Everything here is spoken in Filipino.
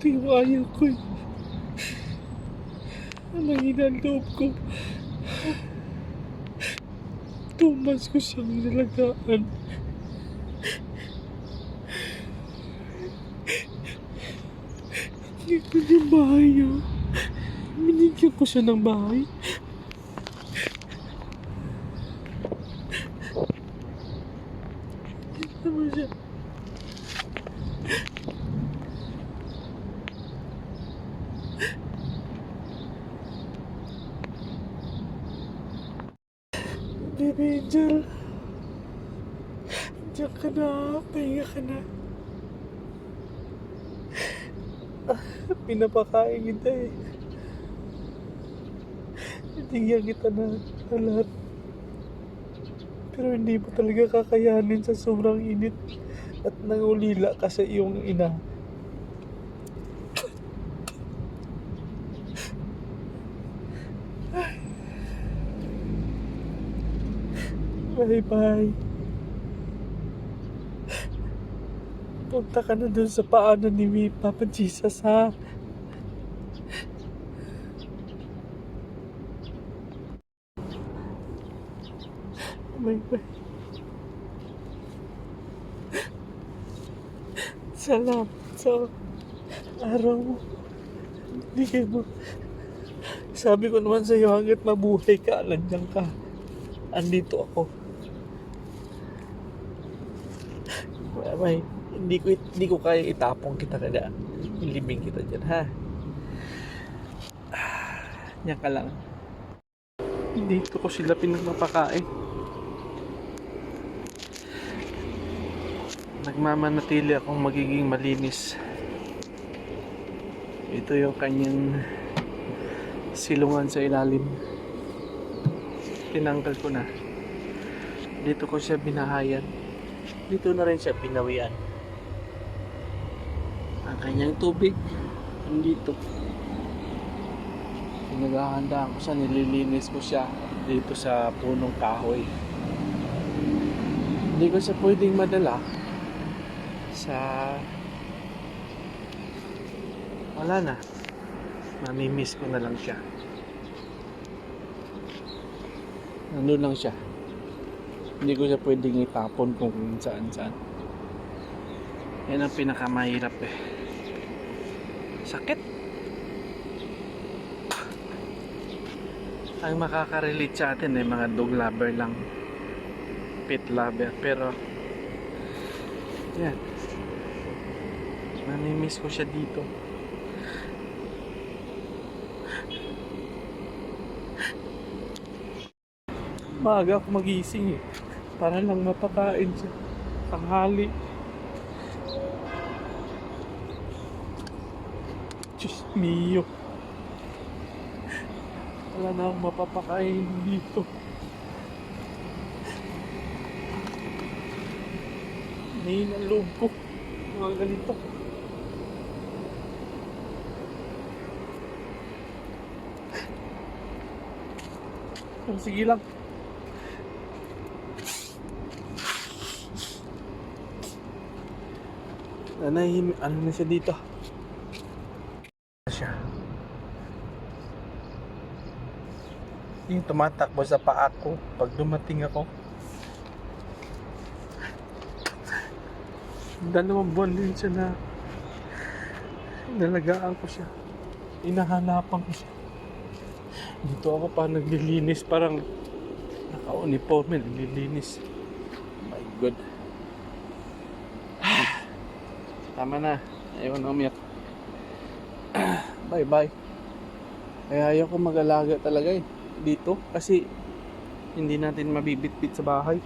Ito yung ayaw ko eh. Mahina ang loob ko. Tumas ko siyang nalagaan. Ito yung bahay niya. Binigyan ko siya ng bahay. Ito mo siya. Baby Angel. Diyan ka na. Pahinga ka na. Pinapakain kita eh. Binigyan kita na lahat. Pero hindi mo talaga kakayanin sa sobrang init at nangulila ka sa iyong ina. Bye-bye. Punta ka na dun sa paano ni Papa Jesus, ha? Bye-bye. Salamat sa araw mo. Bigay mo. Sabi ko naman sa'yo, hanggat mabuhay ka, nandiyan ka. Andito ako. Bye-bye. Hindi ko kaya itapong kita kada. Ilibing kita dyan, ha? Yan ka lang. Dito ko sila pinagmapakain. Nagmamanatili akong magiging malinis. Ito yung kanyang silungan sa ilalim. Tinanggal ko na. Dito ko siya binahayan. Dito na rin siya pinawian. Ang kanyang tubig nandito. Pinaghahandaan ko siya, nililinis ko siya dito sa punong kahoy. Hindi ko siya pwedeng madala sa wala na. Mamimiss ko na lang siya. Nandun lang siya. Hindi ko siya pwedeng itapon kung saan-saan. Yan ang pinakamahirap eh. Sakit. Ang makaka-relate sa atin ay mga dog lover lang, pet lover, pero yan, namimiss ko siya dito. Maaga ako magising eh, para lang mapakain siya tanghali. Diyos mio, wala na akong mapapakain dito. Ngayon ang loob ko, mga ganito. Sige lang. Ano na siya dito? Siya. Yung tumatakbo sa paa ko pag dumating ako. 2 buwan din siya na nalagaan ko siya. Inahanapan ko siya. Dito ako pa naglilinis, parang naka-uniforme, naglilinis. My God. Tama na. Ayaw na umiyak. Bye-bye. Kaya ayaw ko mag-alaga talaga eh. Dito. Kasi hindi natin mabibitbit sa bahay.